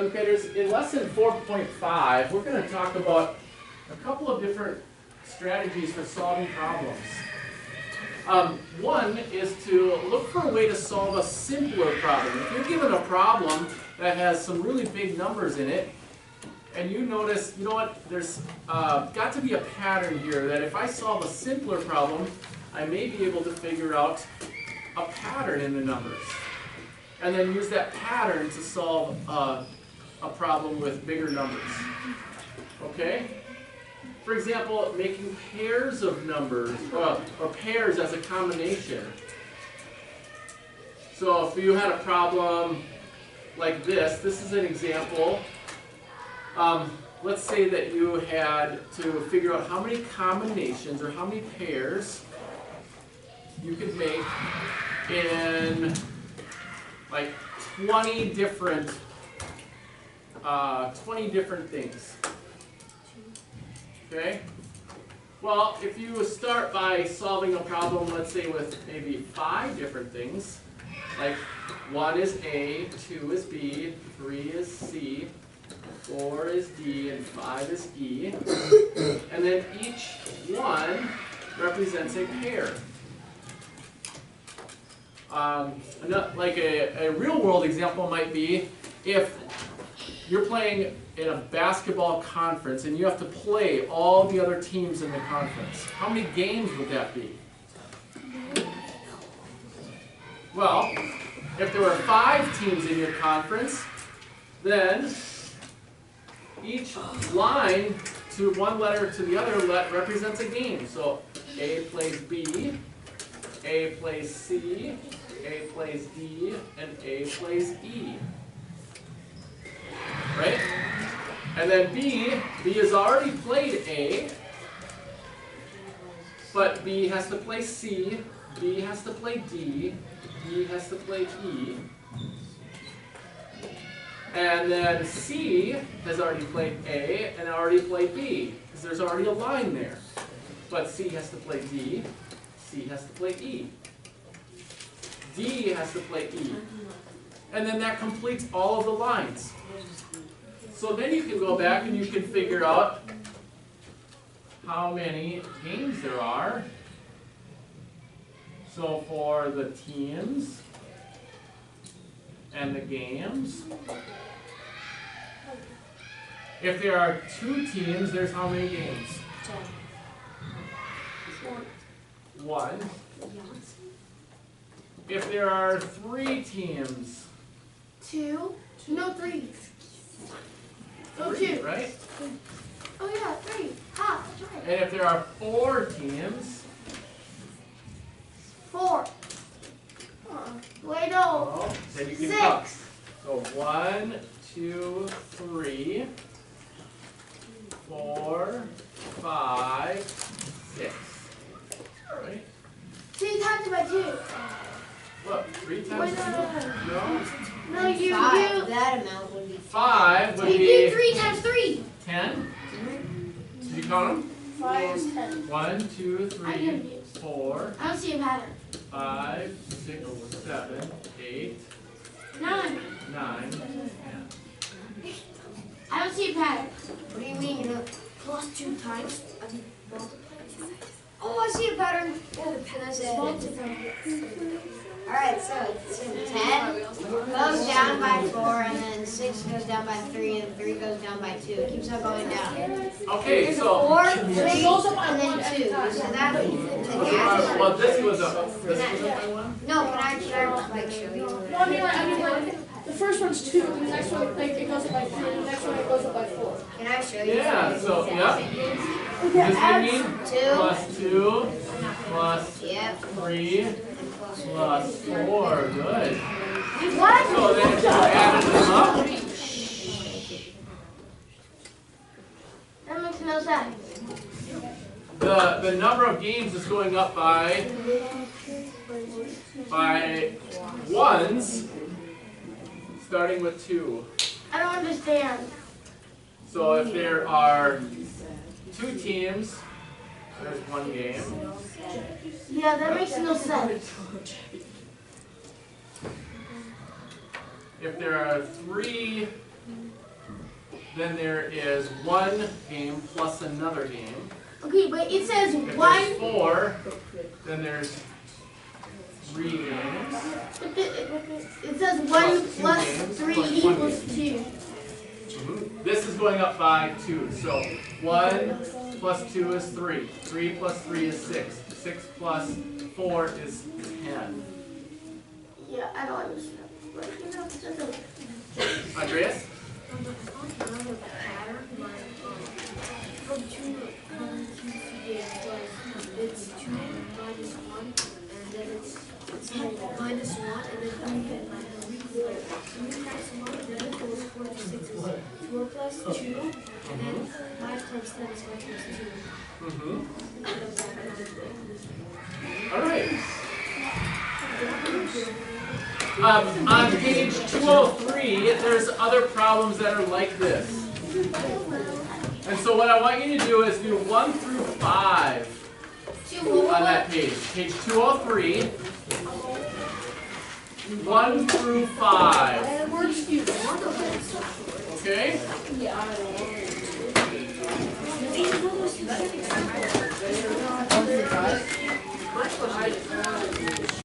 7th graders, in lesson 4.5, we're going to talk about a couple of different strategies for solving problems. One is to look for a way to solve a simpler problem. If you're given a problem that has some really big numbers in it, and you notice, you know what, there's got to be a pattern here that if I solve a simpler problem, I may be able to figure out a pattern in the numbers. And then use that pattern to solve a problem with bigger numbers. Okay? For example, making pairs of numbers, or pairs as a combination. So if you had a problem like this is an example. Let's say that you had to figure out how many combinations or how many pairs you could make in like 20 different things. Okay? Well, if you start by solving a problem, let's say with maybe 5 different things, like 1 is A, 2 is B, 3 is C, 4 is D, and 5 is E, and then each one represents a pair. Like a real-world example might be if you're playing in a basketball conference and you have to play all the other teams in the conference. How many games would that be? Well, if there were 5 teams in your conference, then each line to one letter to the other represents a game. So A plays B, A plays C, A plays D, and A plays E. Right? And then B has already played A, but B has to play C, B has to play D, D has to play E. And then C has already played A and already played B, because there's already a line there. But C has to play D, C has to play E. D has to play E. And then that completes all of the lines. So then you can go back and you can figure out how many games there are. So for the teams and the games, if there are 2 teams, there's how many games? 1. If there are 3 teams, 2. No, 3. Oh, 3, 2. right? Oh yeah, 3. Ha, that's right. And if there are 4 teams, 4. Wait, no. well, then you can 6. count. So 1, 2, 3, 4, 5, 6. All right. 3 times by 2. Look, 3 times Wait, 2. no. No. No, you. That amount would be 5 would You be do 3 times 3. 10. Did you count them? 5 is 10. 1, 2, I 3, can use. 4, I don't see a pattern. 5, 6, 7, 8, 9. 9, 10. I don't see a pattern. What do you mean you don't? Plus 2 times. Oh, I see a pattern. Alright, so it's 10 goes down by 4, and then 6 goes down by 3, and 3 goes down by 2. It keeps on going down. Okay, There's so 4, 3, and then 2. So that means the gas. well, this was a by 1. No, can I just like show you? No, I mean like, the first one's 2, the next one like it goes up by 3, the next one it goes up by 4. Can I show you? Yeah. So Okay, this add would mean 2. plus 2 plus Yep. 3 And plus plus 4. Good. What? So then if you added them up, That makes no sense. the number of games is going up by 1s, starting with 2. I don't understand. So if there are 2 teams, there's 1 game. Yeah, that makes no sense. If there are 3 then there is one game plus another game. Okay, but it says If one. there's 4, then there's 3 games. It says 1 Plus 2 plus games, 3 plus 1 equals game. 2. This is going up by 2. So 1 plus 2 is 3. 3 plus 3 is 6. 6 plus 4 is 10. Yeah, I don't understand. But, you know, it doesn't. Andreas? From the pattern, from 2 games, it's 2 minus 1, and then it's minus 1, and then 3 times 1, and then it goes 4 to 6 is 4 plus 2, and then 5 times 10 is 5 plus 2. All right. On page 203, there's other problems that are like this. And so what I want you to do is do 1 through 5 on that page. Page 203, 1 through 5. And it works, you. Okay? Yeah.